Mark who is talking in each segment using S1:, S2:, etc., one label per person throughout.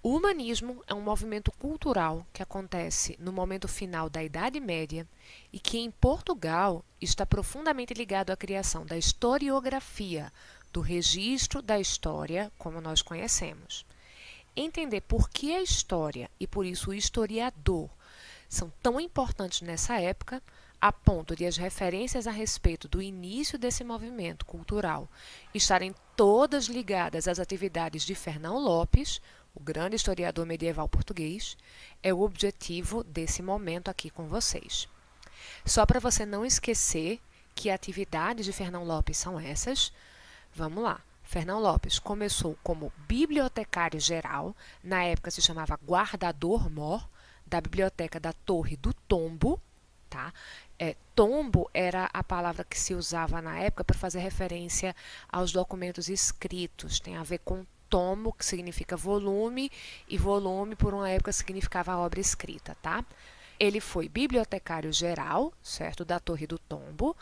S1: O humanismo é um movimento cultural que acontece no momento final da Idade Média e que em Portugal está profundamente ligado à criação da historiografia, do registro da história como nós conhecemos. Entender por que a história e por isso o historiador são tão importantes nessa época, a ponto de as referências a respeito do início desse movimento cultural estarem todas ligadas às atividades de Fernão Lopes, o grande historiador medieval português, é o objetivo desse momento aqui com vocês. Só para você não esquecer que atividades de Fernão Lopes são essas, vamos lá. Fernão Lopes começou como bibliotecário geral, na época se chamava guardador-mor, da biblioteca da Torre do Tombo, tá? Tombo era a palavra que se usava na época para fazer referência aos documentos escritos, tem a ver com tomo, que significa volume, e volume por uma época significava obra escrita, tá? Ele foi bibliotecário geral, certo, da Torre do Tombo,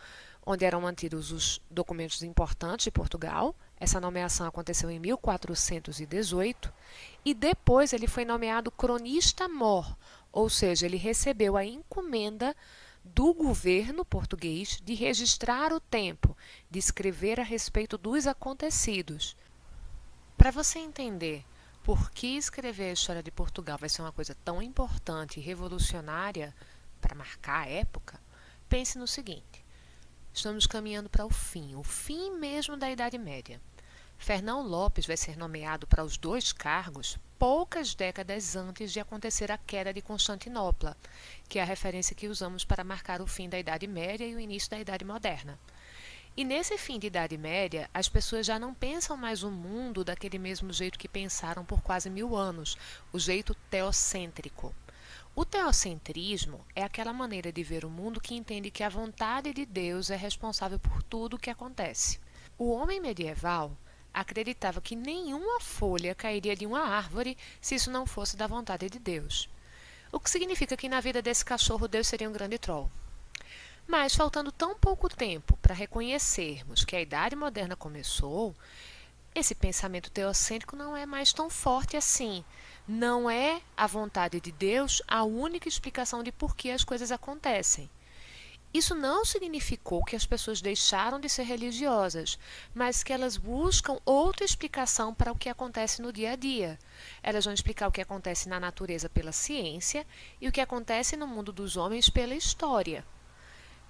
S1: onde eram mantidos os documentos importantes de Portugal. Essa nomeação aconteceu em 1418 e depois ele foi nomeado cronista-mor, ou seja, ele recebeu a encomenda do governo português de registrar o tempo, de escrever a respeito dos acontecidos. Para você entender por que escrever a história de Portugal vai ser uma coisa tão importante e revolucionária para marcar a época, pense no seguinte. Estamos caminhando para o fim mesmo da Idade Média. Fernão Lopes vai ser nomeado para os dois cargos poucas décadas antes de acontecer a queda de Constantinopla, que é a referência que usamos para marcar o fim da Idade Média e o início da Idade Moderna. E nesse fim de Idade Média, as pessoas já não pensam mais o mundo daquele mesmo jeito que pensaram por quase 1000 anos, o jeito teocêntrico. O teocentrismo é aquela maneira de ver o mundo que entende que a vontade de Deus é responsável por tudo o que acontece. O homem medieval acreditava que nenhuma folha cairia de uma árvore se isso não fosse da vontade de Deus. O que significa que na vida desse cachorro Deus seria um grande troll. Mas, faltando tão pouco tempo para reconhecermos que a Idade Moderna começou, esse pensamento teocêntrico não é mais tão forte assim. Não é a vontade de Deus a única explicação de por que as coisas acontecem. Isso não significou que as pessoas deixaram de ser religiosas, mas que elas buscam outra explicação para o que acontece no dia a dia. Elas vão explicar o que acontece na natureza pela ciência e o que acontece no mundo dos homens pela história.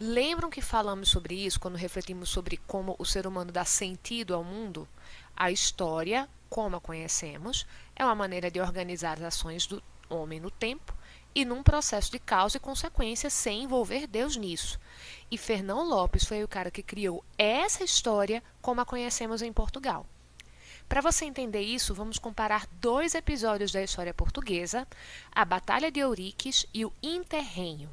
S1: Lembram que falamos sobre isso quando refletimos sobre como o ser humano dá sentido ao mundo? A história, como a conhecemos, é uma maneira de organizar as ações do homem no tempo e num processo de causa e consequência sem envolver Deus nisso. E Fernão Lopes foi o cara que criou essa história como a conhecemos em Portugal. Para você entender isso, vamos comparar dois episódios da história portuguesa, a Batalha de Ouriques e o Interregnum.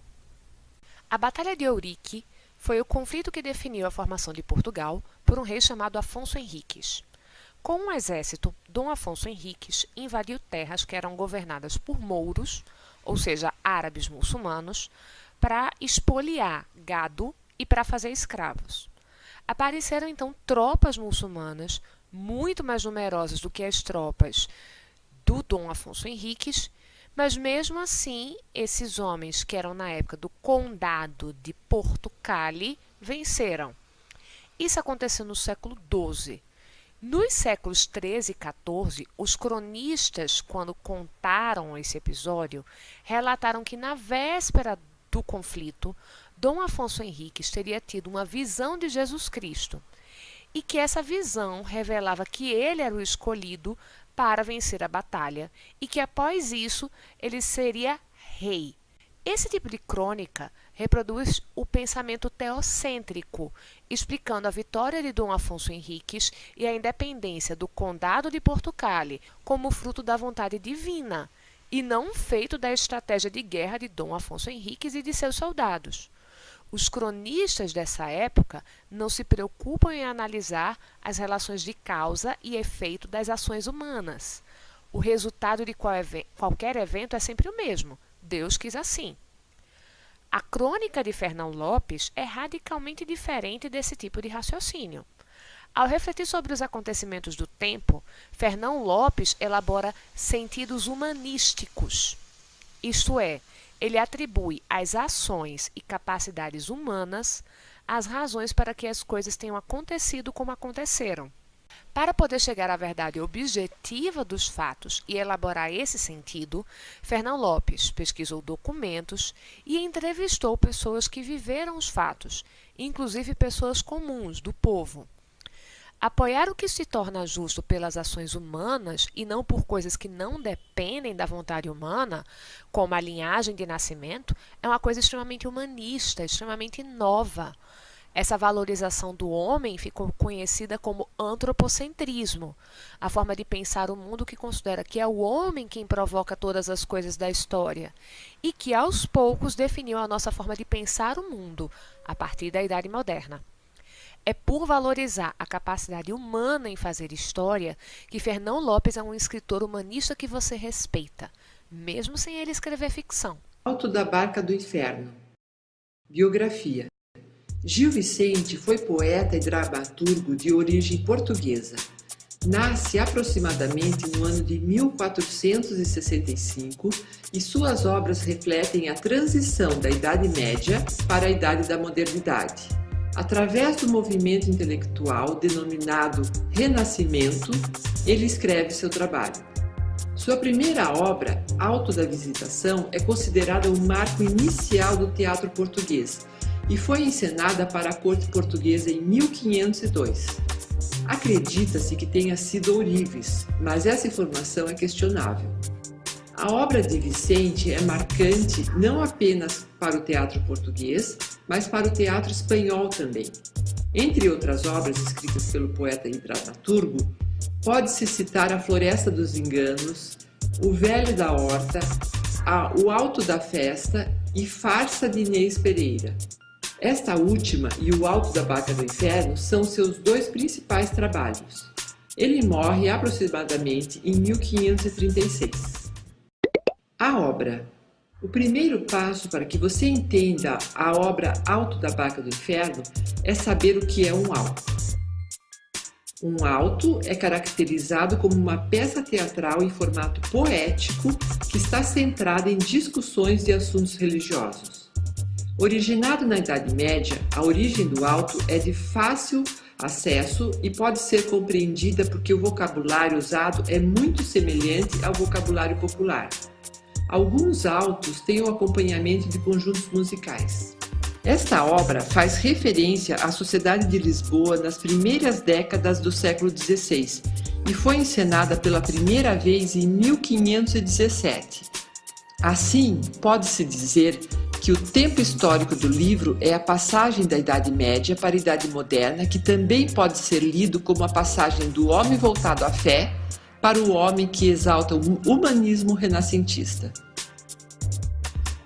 S1: A Batalha de Ourique foi o conflito que definiu a formação de Portugal por um rei chamado Afonso Henriques. Com um exército, Dom Afonso Henriques invadiu terras que eram governadas por mouros, ou seja, árabes muçulmanos, para expoliar gado e para fazer escravos. Apareceram então tropas muçulmanas, muito mais numerosas do que as tropas do Dom Afonso Henriques, mas mesmo assim, esses homens que eram na época do Condado de Portugal venceram. Isso aconteceu no século XII. Nos séculos XIII e XIV, os cronistas, quando contaram esse episódio, relataram que na véspera do conflito, Dom Afonso Henriques teria tido uma visão de Jesus Cristo e que essa visão revelava que ele era o escolhido para vencer a batalha e que após isso ele seria rei. Esse tipo de crônica reproduz o pensamento teocêntrico, explicando a vitória de Dom Afonso Henriques e a independência do Condado de Portugal como fruto da vontade divina, e não feito da estratégia de guerra de Dom Afonso Henriques e de seus soldados. Os cronistas dessa época não se preocupam em analisar as relações de causa e efeito das ações humanas. O resultado de qualquer evento é sempre o mesmo. Deus quis assim. A crônica de Fernão Lopes é radicalmente diferente desse tipo de raciocínio. Ao refletir sobre os acontecimentos do tempo, Fernão Lopes elabora sentidos humanísticos, isto é, ele atribui às ações e capacidades humanas as razões para que as coisas tenham acontecido como aconteceram. Para poder chegar à verdade objetiva dos fatos e elaborar esse sentido, Fernão Lopes pesquisou documentos e entrevistou pessoas que viveram os fatos, inclusive pessoas comuns, do povo. Apoiar o que se torna justo pelas ações humanas e não por coisas que não dependem da vontade humana, como a linhagem de nascimento, é uma coisa extremamente humanista, extremamente nova. Essa valorização do homem ficou conhecida como antropocentrismo, a forma de pensar o mundo que considera que é o homem quem provoca todas as coisas da história e que aos poucos definiu a nossa forma de pensar o mundo a partir da Idade Moderna. É por valorizar a capacidade humana em fazer história que Fernão Lopes é um escritor humanista que você respeita, mesmo sem ele escrever ficção.
S2: Alto da Barca do Inferno. Biografia. Gil Vicente foi poeta e dramaturgo de origem portuguesa. Nasce aproximadamente no ano de 1465 e suas obras refletem a transição da Idade Média para a Idade da Modernidade. Através do movimento intelectual denominado Renascimento, ele escreve seu trabalho. Sua primeira obra, Auto da Visitação, é considerada o marco inicial do teatro português e foi encenada para a corte portuguesa em 1502. Acredita-se que tenha sido ourives, mas essa informação é questionável. A obra de Vicente é marcante não apenas para o teatro português, mas para o teatro espanhol também. Entre outras obras escritas pelo poeta e dramaturgo, pode-se citar A Floresta dos Enganos, O Velho da Horta, O Alto da Festa e Farsa de Inês Pereira. Esta última e O Alto da Barca do Inferno são seus dois principais trabalhos. Ele morre aproximadamente em 1536. A obra. O primeiro passo para que você entenda a obra Alto da Barca do Inferno é saber o que é um alto. Um alto é caracterizado como uma peça teatral em formato poético que está centrada em discussões de assuntos religiosos. Originado na Idade Média, a origem do alto é de fácil acesso e pode ser compreendida porque o vocabulário usado é muito semelhante ao vocabulário popular. Alguns autos têm o acompanhamento de conjuntos musicais. Esta obra faz referência à sociedade de Lisboa nas primeiras décadas do século XVI e foi encenada pela primeira vez em 1517. Assim, pode-se dizer que o tempo histórico do livro é a passagem da Idade Média para a Idade Moderna, que também pode ser lido como a passagem do homem voltado à fé para o homem que exalta o humanismo renascentista.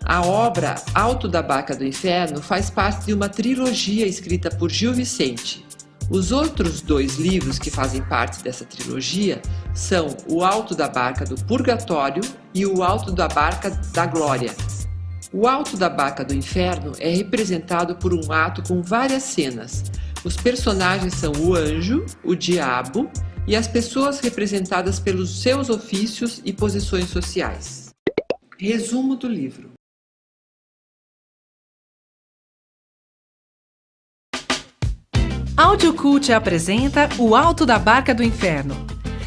S2: A obra Alto da Barca do Inferno faz parte de uma trilogia escrita por Gil Vicente. Os outros dois livros que fazem parte dessa trilogia são O Alto da Barca do Purgatório e O Alto da Barca da Glória. O Alto da Barca do Inferno é representado por um ato com várias cenas. Os personagens são o anjo, o diabo e as pessoas representadas pelos seus ofícios e posições sociais. Resumo do livro.
S3: Audiocult apresenta O Alto da Barca do Inferno.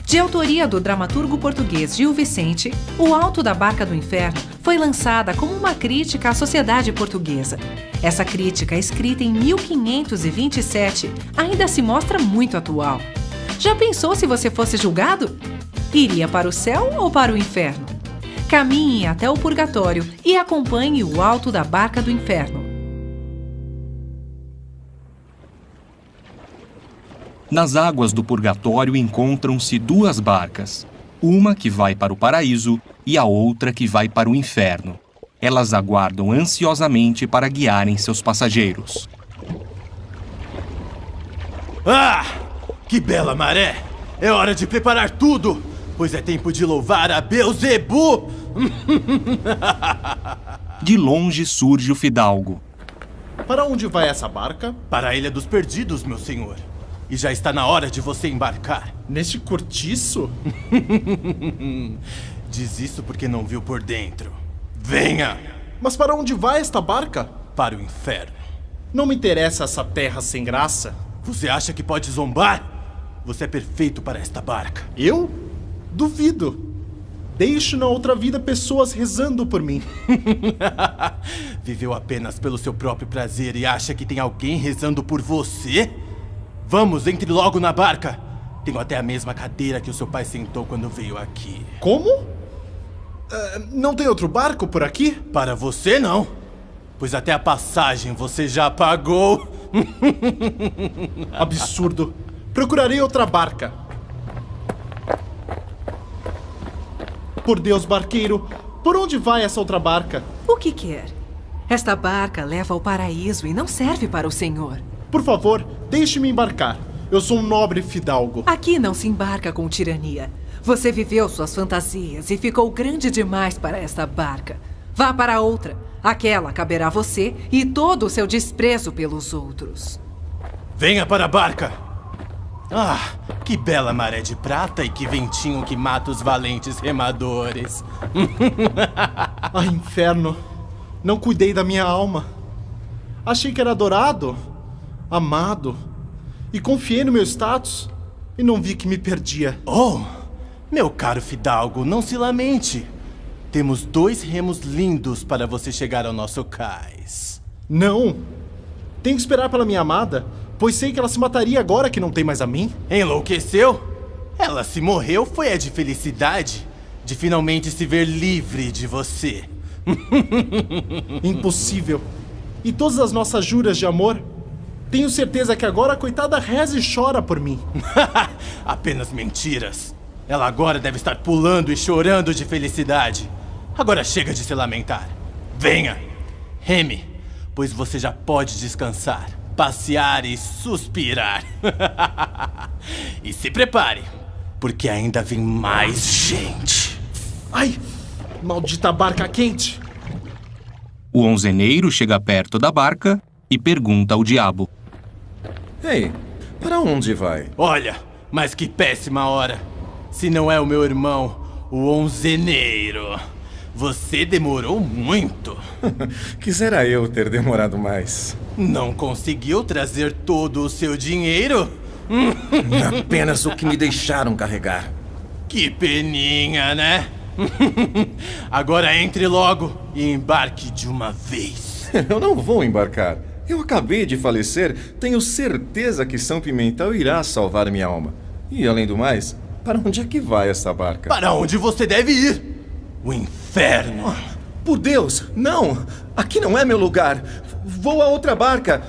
S3: De autoria do dramaturgo português Gil Vicente, O Alto da Barca do Inferno foi lançada como uma crítica à sociedade portuguesa. Essa crítica, escrita em 1527, ainda se mostra muito atual. Já pensou se você fosse julgado? Iria para o céu ou para o inferno? Caminhe até o purgatório e acompanhe O Alto da Barca do Inferno.
S4: Nas águas do purgatório encontram-se duas barcas, uma que vai para o paraíso e a outra que vai para o inferno. Elas aguardam ansiosamente para guiarem seus passageiros.
S5: Ah! Que bela maré! É hora de preparar tudo, pois é tempo de louvar a Beelzebu!
S4: De longe surge o fidalgo.
S5: Para onde vai essa barca? Para a Ilha dos Perdidos, meu senhor. e já está na hora de você embarcar.
S6: Neste cortiço?
S5: Diz isso porque não viu por dentro. Venha!
S6: Mas para onde vai esta barca?
S5: Para o inferno.
S6: Não me interessa essa terra sem graça.
S5: Você acha que pode zombar? Você é perfeito para esta barca.
S6: Eu? Duvido. Deixo na outra vida pessoas rezando por mim.
S5: Viveu apenas pelo seu próprio prazer e acha que tem alguém rezando por você? Vamos, entre logo na barca. Tenho até a mesma cadeira que o seu pai sentou quando veio aqui.
S6: Como? Não tem outro barco por aqui?
S5: Para você, não. Pois até a passagem você já pagou.
S6: Absurdo. Procurarei outra barca. Por Deus, barqueiro, por onde vai essa outra barca?
S3: O que quer? Esta barca leva ao paraíso e não serve para o senhor.
S6: Por favor, deixe-me embarcar. Eu sou um nobre fidalgo.
S3: Aqui não se embarca com tirania. Você viveu suas fantasias e ficou grande demais para esta barca. Vá para outra. Aquela caberá a você e todo o seu desprezo pelos outros.
S5: Venha para a barca. Ah, que bela maré de prata e que ventinho que mata os valentes remadores.
S6: Ah, inferno. Não cuidei da minha alma. Achei que era adorado, amado, e confiei no meu status e não vi que me perdia.
S5: Oh, meu caro fidalgo, não se lamente. Temos 2 remos lindos para você chegar ao nosso cais.
S6: Não. Tenho que esperar pela minha amada, pois sei que ela se mataria agora que não tem mais a mim.
S5: Enlouqueceu? Ela se morreu foi a de felicidade, de finalmente se ver livre de você.
S6: Impossível. E todas as nossas juras de amor? Tenho certeza que agora a coitada reza e chora por mim.
S5: Apenas mentiras. Ela agora deve estar pulando e chorando de felicidade. Agora chega de se lamentar. Venha, reme, pois você já pode descansar, passear e suspirar. E se prepare, porque ainda vem mais gente.
S6: Ai, maldita barca quente.
S4: O onzeneiro chega perto da barca e pergunta ao diabo:
S7: Ei, para onde vai?
S5: Olha, mas que péssima hora. Se não é o meu irmão, o onzeneiro. Você demorou muito.
S7: Quisera eu ter demorado mais.
S5: Não conseguiu trazer todo o seu dinheiro?
S7: Apenas o que me deixaram carregar.
S5: Que peninha, né? Agora entre logo e embarque de uma vez.
S7: Eu não vou embarcar. Eu acabei de falecer. Tenho certeza que São Pimentel irá salvar minha alma. E além do mais, para onde é que vai essa barca?
S5: Para onde você deve ir? O inferno.
S7: Por Deus, não! Aqui não é meu lugar. Vou a outra barca.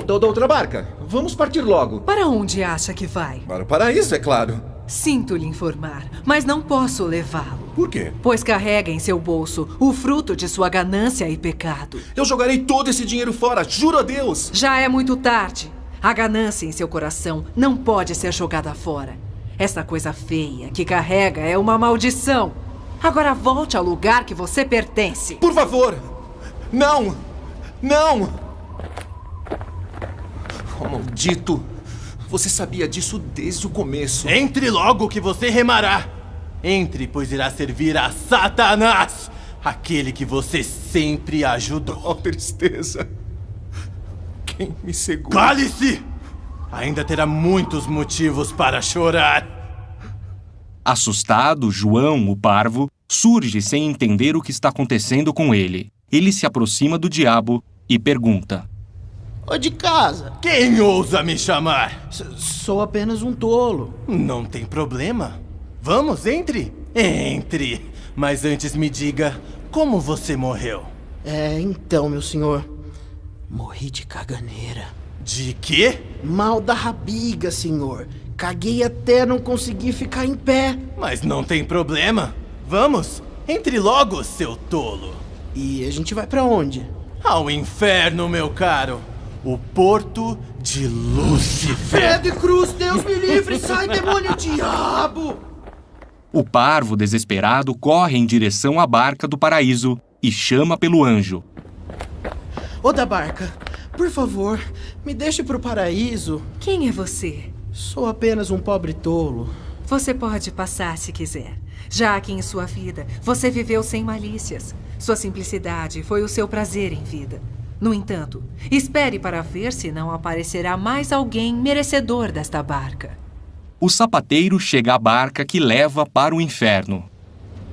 S7: Da outra barca. Vamos partir logo.
S3: Para onde acha que vai?
S7: Para o paraíso, é claro.
S3: Sinto lhe informar, mas não posso levá-lo.
S7: Por quê?
S3: Pois carrega em seu bolso o fruto de sua ganância e pecado.
S7: Eu jogarei todo esse dinheiro fora, juro a Deus!
S3: Já é muito tarde. A ganância em seu coração não pode ser jogada fora. Essa coisa feia que carrega é uma maldição. Agora volte ao lugar que você pertence.
S7: Por favor! Não! Não! Oh, maldito! Você sabia disso desde o começo.
S5: Entre logo que você remará. Entre, pois irá servir a Satanás, aquele que você sempre ajudou.
S7: Oh, tristeza! Quem me segura?
S5: Cale-se! Ainda terá muitos motivos para chorar.
S4: Assustado, João, o parvo, surge sem entender o que está acontecendo com ele. Ele se aproxima do diabo e pergunta:
S8: Ô de casa,
S5: Quem ousa me chamar?
S8: sou apenas um tolo.
S5: Não tem problema. Vamos, entre. Entre. Mas antes me diga, como você morreu?
S8: Então, meu senhor, morri de caganeira.
S5: De quê?
S8: Mal da rabiga, senhor. Caguei até não conseguir ficar em pé.
S5: Mas não tem problema. Vamos, entre logo, seu tolo.
S8: E a gente vai pra onde?
S5: Ao inferno, meu caro. O porto de Lúcifer.
S8: Credo e cruz, Deus me livre, sai, demônio, diabo!
S4: O parvo, desesperado, corre em direção à barca do paraíso e chama pelo anjo.
S8: Ô da barca, Por favor, me deixe pro paraíso.
S3: Quem é você?
S8: Sou apenas um pobre tolo.
S3: Você pode passar se quiser, já que em sua vida você viveu sem malícias. Sua simplicidade foi o seu prazer em vida. No entanto, espere para ver se não aparecerá mais alguém merecedor desta barca.
S4: O sapateiro chega à barca que leva para o inferno.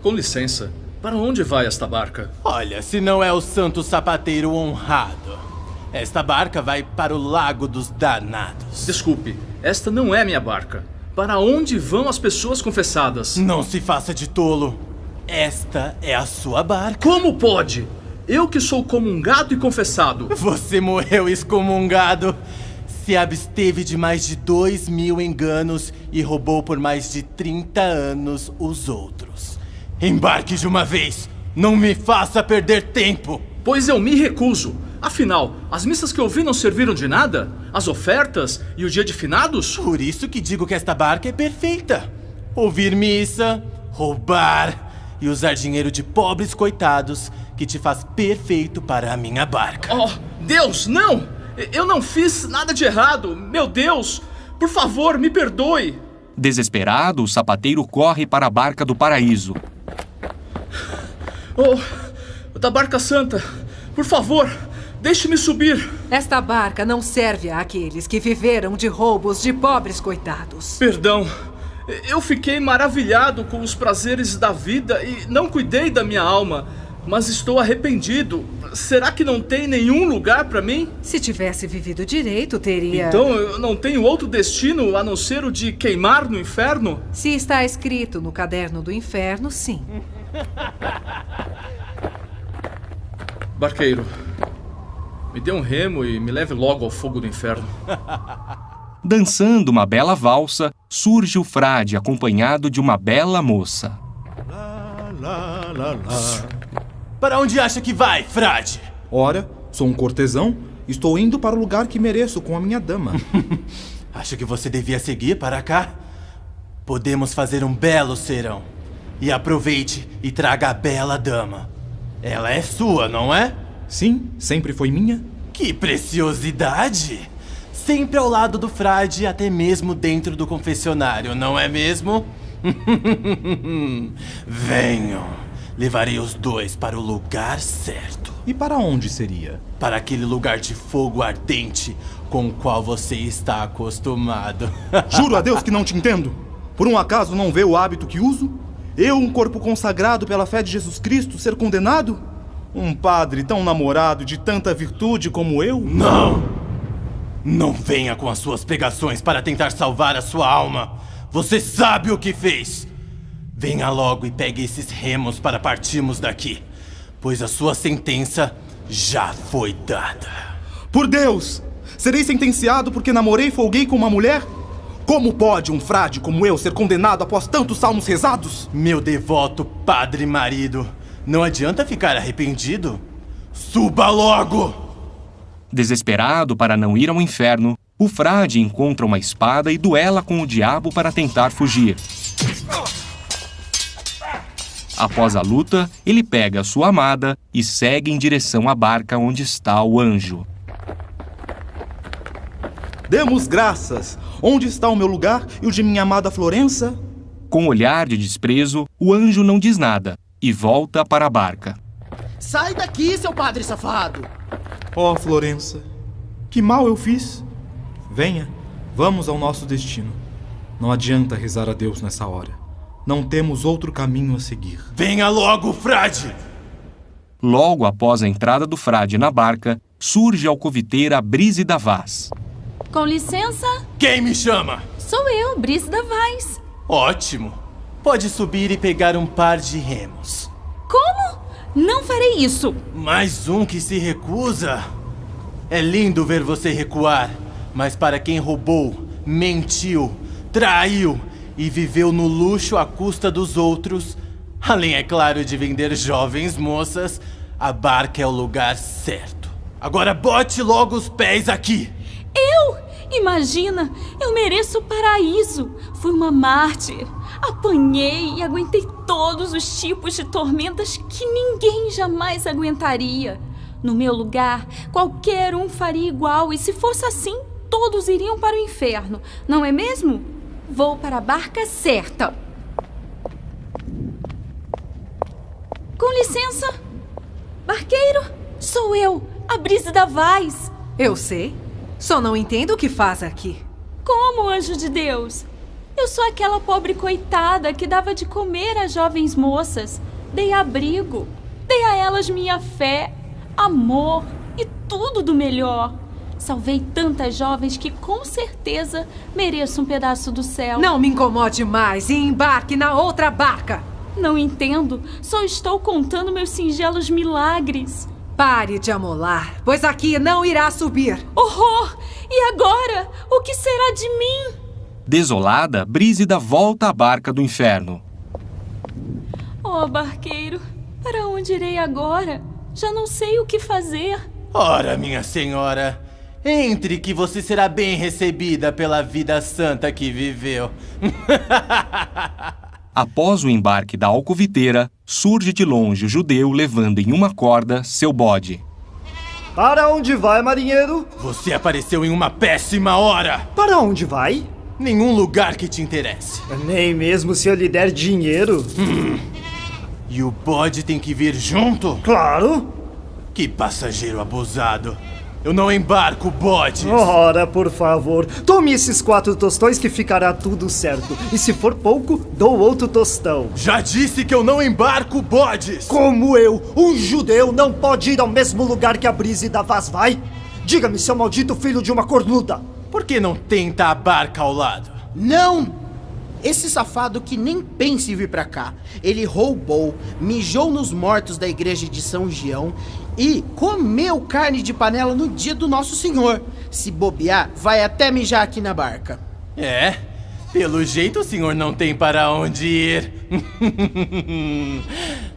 S9: Com licença, para onde vai esta barca?
S5: Olha, se não é o santo sapateiro honrado. Esta barca vai para o Lago dos Danados.
S9: Desculpe, esta não é minha barca. Para onde vão as pessoas confessadas?
S5: Não se faça de tolo. Esta é a sua barca.
S9: Como pode? Eu que sou comungado e confessado.
S5: Você morreu excomungado. Se absteve de mais de 2.000 enganos e roubou por mais de 30 anos os outros. Embarque de uma vez. Não me faça perder tempo.
S9: Pois eu me recuso. Afinal, as missas que eu vi não serviram de nada? As ofertas e o dia de finados?
S5: Por isso que digo que esta barca é perfeita. Ouvir missa, roubar e usar dinheiro de pobres coitados que te faz perfeito para a minha barca.
S9: Oh, Deus, não! Eu não fiz nada de errado. Meu Deus, por favor, me perdoe.
S4: Desesperado, o sapateiro corre para a barca do paraíso.
S9: Oh, da barca santa, por favor, deixe-me subir.
S3: Esta barca não serve àqueles que viveram de roubos de pobres coitados.
S9: Perdão, eu fiquei maravilhado com os prazeres da vida e não cuidei da minha alma, mas estou arrependido. Será que não tem nenhum lugar para mim?
S3: Se tivesse vivido direito, teria...
S9: Então eu não tenho outro destino a não ser o de queimar no inferno?
S3: Se está escrito no caderno do inferno, sim.
S9: Barqueiro, me dê um remo e me leve logo ao fogo do inferno.
S4: Dançando uma bela valsa, surge o frade acompanhado de uma bela moça.
S5: Para onde acha que vai, frade?
S10: Ora, sou um cortesão, estou indo para o lugar que mereço com a minha dama.
S5: Acha que você devia seguir para cá? Podemos fazer um belo serão. E aproveite e traga a bela dama. Ela é sua, não é?
S10: Sim, sempre foi minha.
S5: Que preciosidade! Sempre ao lado do frade, até mesmo dentro do confessionário, não é mesmo? Venham. Levarei os dois para o lugar certo.
S10: E para onde seria?
S5: Para aquele lugar de fogo ardente com o qual você está acostumado.
S10: Juro a Deus que não te entendo. Por um acaso não vê o hábito que uso? Eu, um corpo consagrado pela fé de Jesus Cristo, ser condenado? Um padre tão namorado de tanta virtude como eu?
S5: Não! Não venha com as suas pregações para tentar salvar a sua alma. Você sabe o que fez. Venha logo e pegue esses remos para partirmos daqui, pois a sua sentença já foi dada.
S10: Por Deus! Serei sentenciado porque namorei e folguei com uma mulher? Como pode um frade como eu ser condenado após tantos salmos rezados?
S5: Meu devoto padre marido, não adianta ficar arrependido. Suba logo!
S4: Desesperado para não ir ao inferno, o frade encontra uma espada e duela com o diabo para tentar fugir. Após a luta, ele pega sua amada e segue em direção à barca onde está o anjo.
S10: Demos graças! Onde está o meu lugar e o de minha amada Florença?
S4: Com um olhar de desprezo, o anjo não diz nada e volta para a barca.
S8: Sai daqui, seu padre safado!
S10: Oh, Florença, que mal eu fiz? Venha, vamos ao nosso destino. Não adianta rezar a Deus nessa hora. Não temos outro caminho a seguir.
S5: Venha logo, frade!
S4: Logo após a entrada do frade na barca, surge a alcoviteira Brígida Vaz.
S11: Com licença?
S5: Quem me chama?
S11: Sou eu, Brígida Vaz.
S5: Ótimo. Pode subir e pegar um par de remos.
S11: Como? Não farei isso.
S5: Mais um que se recusa? É lindo ver você recuar, mas para quem roubou, mentiu, traiu e viveu no luxo à custa dos outros, além, é claro, de vender jovens moças, a barca é o lugar certo. Agora bote logo os pés aqui.
S11: Eu? Imagina, eu mereço o paraíso. Fui uma mártir. Apanhei e aguentei todos os tipos de tormentas que ninguém jamais aguentaria. No meu lugar, qualquer um faria igual, e se fosse assim, todos iriam para o inferno, não é mesmo? Vou para a barca certa. Com licença. Barqueiro, sou eu, a Brígida Vaz.
S3: Eu sei. Só não entendo o que faz aqui.
S11: Como, anjo de Deus? Eu sou aquela pobre coitada que dava de comer às jovens moças. Dei abrigo. Dei a elas minha fé, amor e tudo do melhor. Salvei tantas jovens que com certeza mereço um pedaço do céu.
S3: Não me incomode mais e embarque na outra barca.
S11: Não entendo. Só estou contando meus singelos milagres.
S3: Pare de amolar, pois aqui não irá subir.
S11: Horror! E agora? O que será de mim?
S4: Desolada, Brígida volta à barca do inferno.
S11: Oh, barqueiro, para onde irei agora? Já não sei o que fazer.
S5: Ora, minha senhora, entre que você será bem recebida pela vida santa que viveu.
S4: Após o embarque da alcoviteira, surge de longe o judeu levando em uma corda seu bode.
S12: Para onde vai, marinheiro?
S5: Você apareceu em uma péssima hora.
S12: Para onde vai?
S5: Nenhum lugar que te interesse.
S12: Nem mesmo se eu lhe der dinheiro.
S5: E o bode tem que vir junto?
S12: Claro.
S5: Que passageiro abusado. Eu não embarco bodes.
S12: Ora, por favor, tome esses 4 tostões que ficará tudo certo. E se for pouco, dou outro tostão.
S5: Já disse que eu não embarco bodes.
S12: Como eu, um judeu, não pode ir ao mesmo lugar que a Brígida Vaz vai? Diga-me, seu maldito filho de uma cornuda.
S5: Por que não tenta a barca ao lado?
S8: Não! Esse safado que nem pensa em vir pra cá. Ele roubou, mijou nos mortos da igreja de São Gião e comeu carne de panela no dia do Nosso Senhor. Se bobear, vai até mijar aqui na barca.
S5: É, pelo jeito o senhor não tem para onde ir.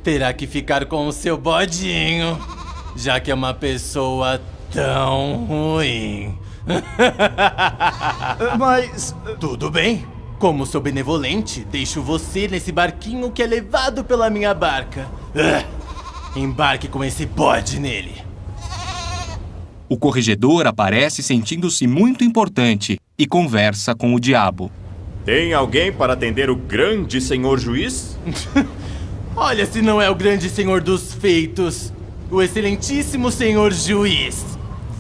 S5: Terá que ficar com o seu bodinho, já que é uma pessoa tão ruim.
S12: Mas...
S5: Tudo bem. Como sou benevolente, deixo você nesse barquinho que é levado pela minha barca. Embarque com esse bode nele.
S4: O corregedor aparece sentindo-se muito importante e conversa com o diabo.
S7: Tem alguém para atender o grande senhor juiz?
S5: Olha se não é o grande senhor dos feitos, o excelentíssimo senhor juiz.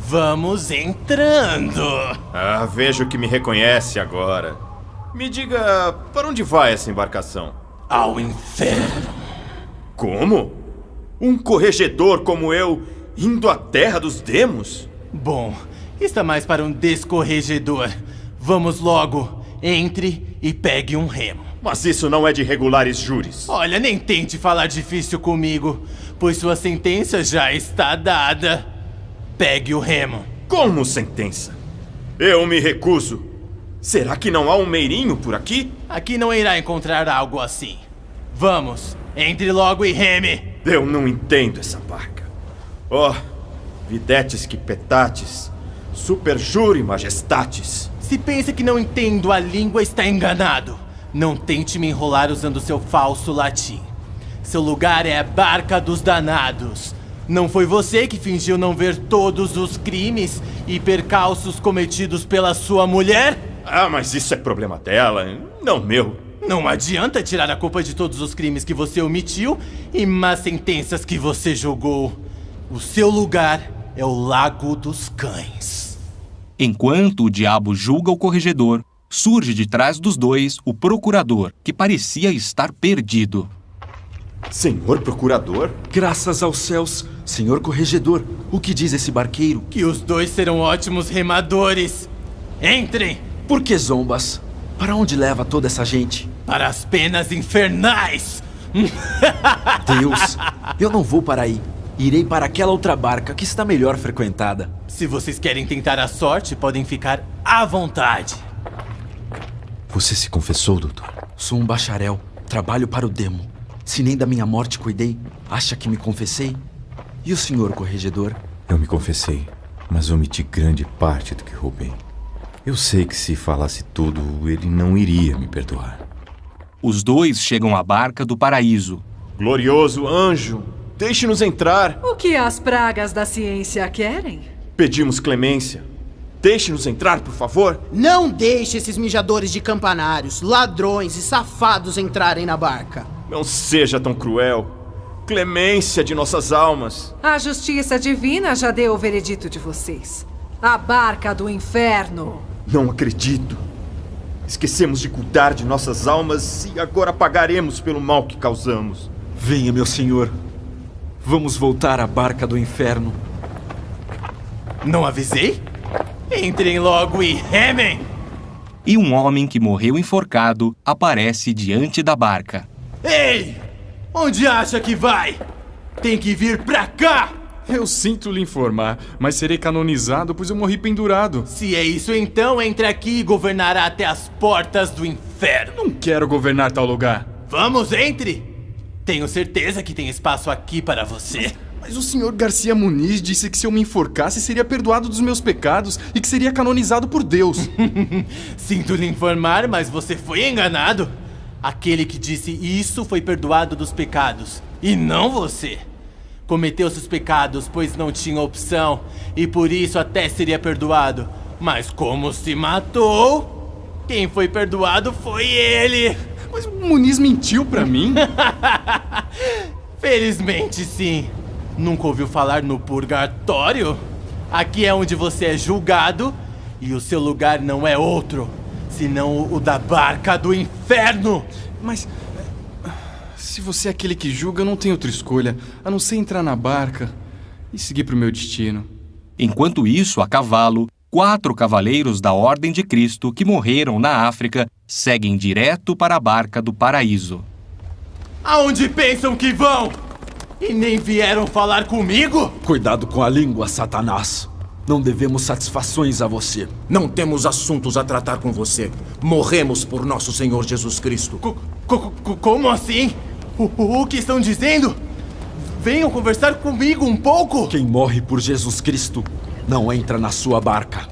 S5: Vamos entrando.
S7: Vejo que me reconhece agora. Me diga, para onde vai essa embarcação?
S5: Ao inferno.
S7: Como? Um corregedor como eu, indo à terra dos demos?
S5: Bom, está mais para um descorregedor. Vamos logo, entre e pegue um remo.
S7: Mas isso não é de regulares júris.
S5: Olha, nem tente falar difícil comigo, pois sua sentença já está dada. Pegue o remo.
S7: Como sentença? Eu me recuso. Será que não há um meirinho por aqui?
S5: Aqui não irá encontrar algo assim. Vamos, entre logo e reme.
S7: Eu não entendo essa barca. Oh, videtes que petates, super jure majestatis.
S5: Se pensa que não entendo a língua, está enganado. Não tente me enrolar usando seu falso latim. Seu lugar é a barca dos danados. Não foi você que fingiu não ver todos os crimes e percalços cometidos pela sua mulher?
S7: Mas isso é problema dela, não meu.
S5: Não adianta tirar a culpa de todos os crimes que você omitiu e más sentenças que você julgou. O seu lugar é o Lago dos Cães.
S4: Enquanto o diabo julga o corregedor, surge de trás dos dois o procurador, que parecia estar perdido.
S7: Senhor procurador?
S13: Graças aos céus, senhor corregedor, o que diz esse barqueiro?
S5: Que os dois serão ótimos remadores. Entrem!
S13: Por que zombas? Para onde leva toda essa gente?
S5: Para as penas infernais!
S13: Deus, eu não vou para aí. Irei para aquela outra barca que está melhor frequentada.
S5: Se vocês querem tentar a sorte, podem ficar à vontade.
S13: Você se confessou, doutor? Sou um bacharel. Trabalho para o demo. Se nem da minha morte cuidei, acha que me confessei? E o senhor corregedor?
S14: Eu me confessei, mas omiti grande parte do que roubei. Eu sei que se falasse tudo, ele não iria me perdoar.
S4: Os dois chegam à barca do paraíso.
S7: Glorioso anjo,
S15: Deixe-nos entrar.
S3: O que as pragas da ciência querem?
S15: Pedimos clemência. Deixe-nos entrar, por favor.
S8: Não deixe esses mijadores de campanários, ladrões e safados entrarem na barca.
S15: Não seja tão cruel. Clemência de nossas almas.
S3: A justiça divina já deu o veredito de vocês. A barca do inferno.
S15: Não acredito. Esquecemos de cuidar de nossas almas e agora pagaremos pelo mal que causamos.
S13: Venha, meu senhor. Vamos voltar à barca do inferno.
S5: Não avisei? Entrem logo e remem!
S4: E um homem que morreu enforcado aparece diante da barca.
S5: Ei! Onde acha que vai? Tem que vir pra cá!
S10: Eu sinto lhe informar, mas serei canonizado, pois eu morri pendurado.
S5: Se é isso, então entre aqui e governará até as portas do inferno.
S10: Não quero governar tal lugar.
S5: Vamos, entre! Tenho certeza que tem espaço aqui para você.
S10: Mas o senhor Garcia Muniz disse que se eu me enforcasse, seria perdoado dos meus pecados e que seria canonizado por Deus.
S5: Sinto lhe informar, mas você foi enganado. Aquele que disse isso foi perdoado dos pecados, e não você. Cometeu seus pecados, pois não tinha opção, e por isso até seria perdoado. Mas como se matou, quem foi perdoado foi ele.
S10: Mas o Muniz mentiu pra mim?
S5: Felizmente sim. Nunca ouviu falar no purgatório? Aqui é onde você é julgado, e o seu lugar não é outro, senão o da barca do inferno.
S10: Mas se você é aquele que julga, eu não tenho outra escolha, a não ser entrar na barca e seguir pro meu destino.
S4: Enquanto isso, a cavalo, 4 cavaleiros da Ordem de Cristo que morreram na África seguem direto para a barca do paraíso.
S5: Aonde pensam que vão? E nem vieram falar comigo?
S13: Cuidado com a língua, Satanás. Não devemos satisfações a você.
S16: Não temos assuntos a tratar com você. Morremos por nosso Senhor Jesus Cristo.
S5: Como assim? O que estão dizendo? Venham conversar comigo um pouco.
S13: Quem morre por Jesus Cristo não entra na sua barca.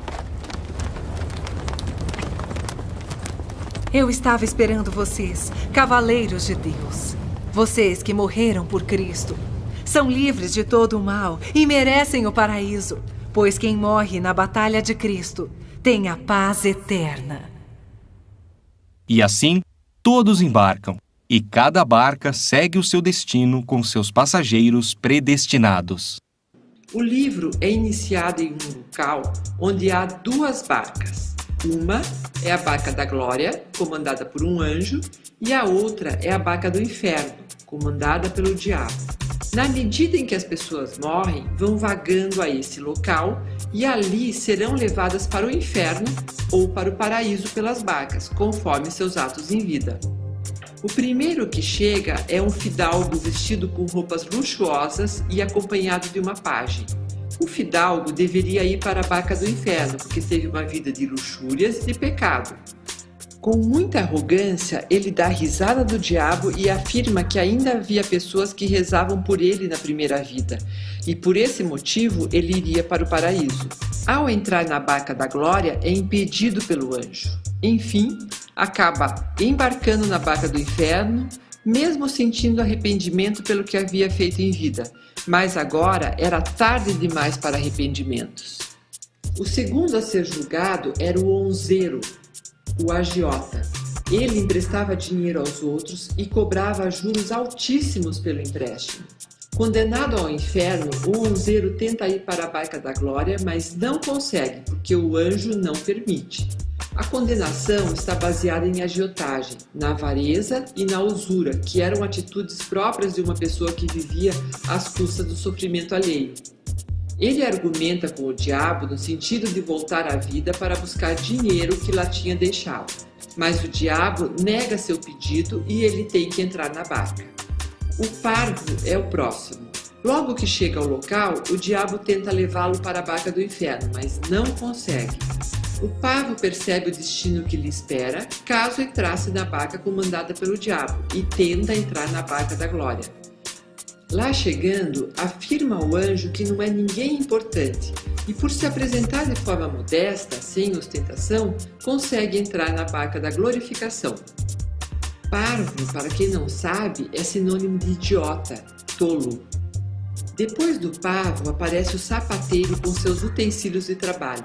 S3: Eu estava esperando vocês, cavaleiros de Deus. Vocês que morreram por Cristo. São livres de todo o mal e merecem o paraíso. Pois quem morre na batalha de Cristo tem a paz eterna.
S4: E assim, todos embarcam, e cada barca segue o seu destino com seus passageiros predestinados.
S2: O livro é iniciado em um local onde há 2 barcas. Uma é a barca da glória, comandada por um anjo, e a outra é a barca do inferno, comandada pelo diabo. Na medida em que as pessoas morrem, vão vagando a esse local e ali serão levadas para o inferno ou para o paraíso pelas barcas, conforme seus atos em vida. O primeiro que chega é um fidalgo vestido com roupas luxuosas e acompanhado de uma pajem. O fidalgo deveria ir para a barca do inferno, porque teve uma vida de luxúrias e de pecado. Com muita arrogância, ele dá risada do diabo e afirma que ainda havia pessoas que rezavam por ele na primeira vida, e por esse motivo ele iria para o paraíso. Ao entrar na barca da glória, é impedido pelo anjo. Enfim, acaba embarcando na barca do inferno, mesmo sentindo arrependimento pelo que havia feito em vida, mas agora era tarde demais para arrependimentos. O segundo a ser julgado era o onzeiro, o agiota. Ele emprestava dinheiro aos outros e cobrava juros altíssimos pelo empréstimo. Condenado ao inferno, o onzeiro tenta ir para a barca da glória, mas não consegue, porque o anjo não permite. A condenação está baseada em agiotagem, na avareza e na usura, que eram atitudes próprias de uma pessoa que vivia às custas do sofrimento alheio. Ele argumenta com o diabo no sentido de voltar à vida para buscar dinheiro que lá tinha deixado. Mas o diabo nega seu pedido e ele tem que entrar na barca. O parvo é o próximo. Logo que chega ao local, o diabo tenta levá-lo para a barca do inferno, mas não consegue. O parvo percebe o destino que lhe espera caso entrasse na barca comandada pelo diabo e tenta entrar na barca da glória. Lá chegando, afirma ao anjo que não é ninguém importante e, por se apresentar de forma modesta, sem ostentação, consegue entrar na barca da glorificação. Parvo, para quem não sabe, é sinônimo de idiota, tolo. Depois do pavo aparece o sapateiro com seus utensílios de trabalho.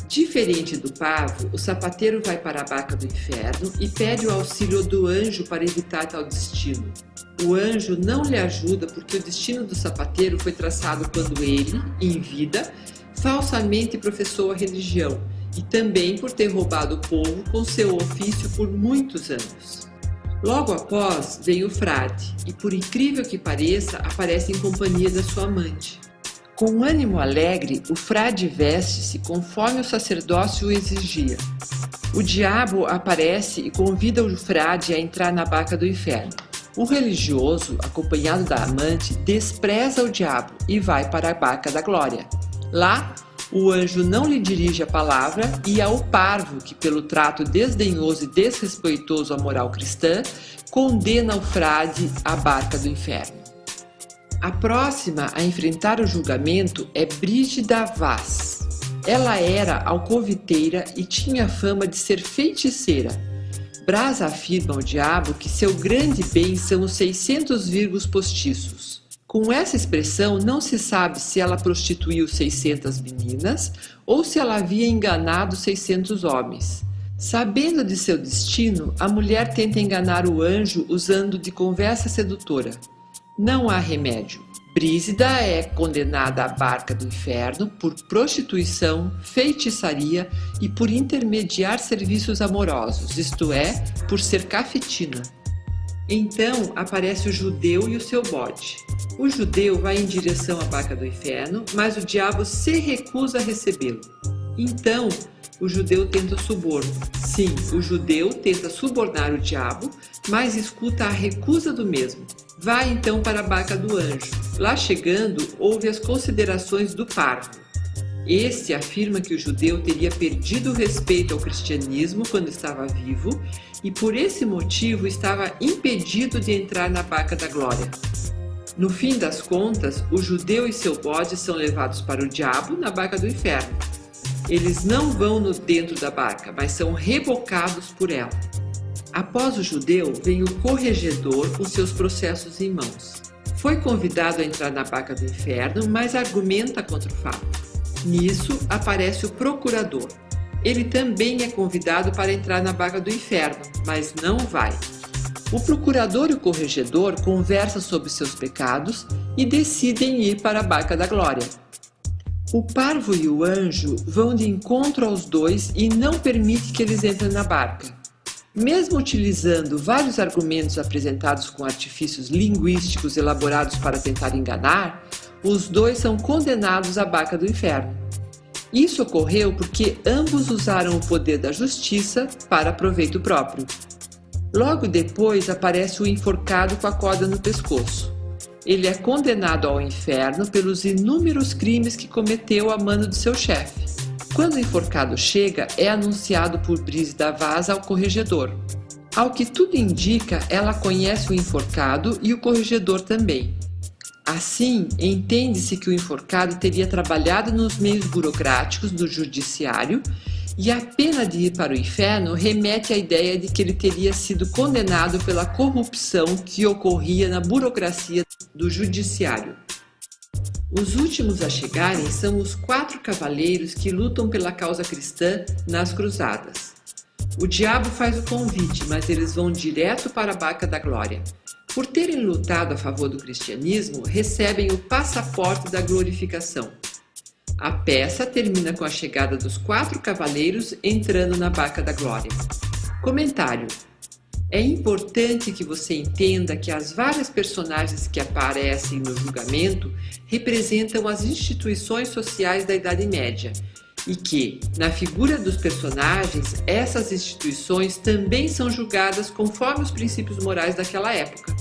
S2: Diferente do pavo, o sapateiro vai para a barca do inferno e pede o auxílio do anjo para evitar tal destino. O anjo não lhe ajuda porque o destino do sapateiro foi traçado quando ele, em vida, falsamente professou a religião e também por ter roubado o povo com seu ofício por muitos anos. Logo após vem o frade e, por incrível que pareça, aparece em companhia da sua amante. Com ânimo alegre, o frade veste-se conforme o sacerdócio o exigia. O diabo aparece e convida o frade a entrar na barca do inferno. O religioso, acompanhado da amante, despreza o diabo e vai para a barca da glória. Lá, o anjo não lhe dirige a palavra e é o parvo que, pelo trato desdenhoso e desrespeitoso à moral cristã, condena o frade à barca do inferno. A próxima a enfrentar o julgamento é Brígida Vaz. Ela era alcoviteira e tinha fama de ser feiticeira. Brás afirma ao diabo que seu grande bem são os 600 virgos postiços. Com essa expressão, não se sabe se ela prostituiu 600 meninas ou se ela havia enganado 600 homens. Sabendo de seu destino, a mulher tenta enganar o anjo usando de conversa sedutora. Não há remédio. Brígida é condenada à barca do inferno por prostituição, feitiçaria e por intermediar serviços amorosos, isto é, por ser cafetina. Então aparece o judeu e o seu bode. O judeu vai em direção à barca do inferno, mas o diabo se recusa a recebê-lo. Então, o judeu tenta o suborno. Sim, o judeu tenta subornar o diabo, mas escuta a recusa do mesmo. Vai então para a barca do anjo. Lá chegando, ouve as considerações do parvo. Este afirma que o judeu teria perdido o respeito ao cristianismo quando estava vivo e por esse motivo estava impedido de entrar na barca da glória. No fim das contas, o judeu e seu bode são levados para o diabo na barca do inferno. Eles não vão dentro da barca, mas são rebocados por ela. Após o judeu, vem o corregedor com seus processos em mãos. Foi convidado a entrar na barca do inferno, mas argumenta contra o fato. Nisso, aparece o procurador. Ele também é convidado para entrar na barca do inferno, mas não vai. O procurador e o corregedor conversam sobre seus pecados e decidem ir para a barca da glória. O parvo e o anjo vão de encontro aos dois e não permite que eles entrem na barca. Mesmo utilizando vários argumentos apresentados com artifícios linguísticos elaborados para tentar enganar, os dois são condenados à barca do inferno. Isso ocorreu porque ambos usaram o poder da justiça para proveito próprio. Logo depois aparece o enforcado com a corda no pescoço. Ele é condenado ao inferno pelos inúmeros crimes que cometeu a mando de seu chefe. Quando o enforcado chega, é anunciado por Brígida Vaz ao corregedor. Ao que tudo indica, ela conhece o enforcado e o corregedor também. Assim, entende-se que o enforcado teria trabalhado nos meios burocráticos do judiciário e a pena de ir para o inferno remete à ideia de que ele teria sido condenado pela corrupção que ocorria na burocracia do judiciário. Os últimos a chegarem são os 4 cavaleiros que lutam pela causa cristã nas cruzadas. O diabo faz o convite, mas eles vão direto para a barca da glória. Por terem lutado a favor do cristianismo, recebem o passaporte da glorificação. A peça termina com a chegada dos 4 cavaleiros entrando na barca da glória. Comentário: é importante que você entenda que as várias personagens que aparecem no julgamento representam as instituições sociais da Idade Média e que, na figura dos personagens, essas instituições também são julgadas conforme os princípios morais daquela época.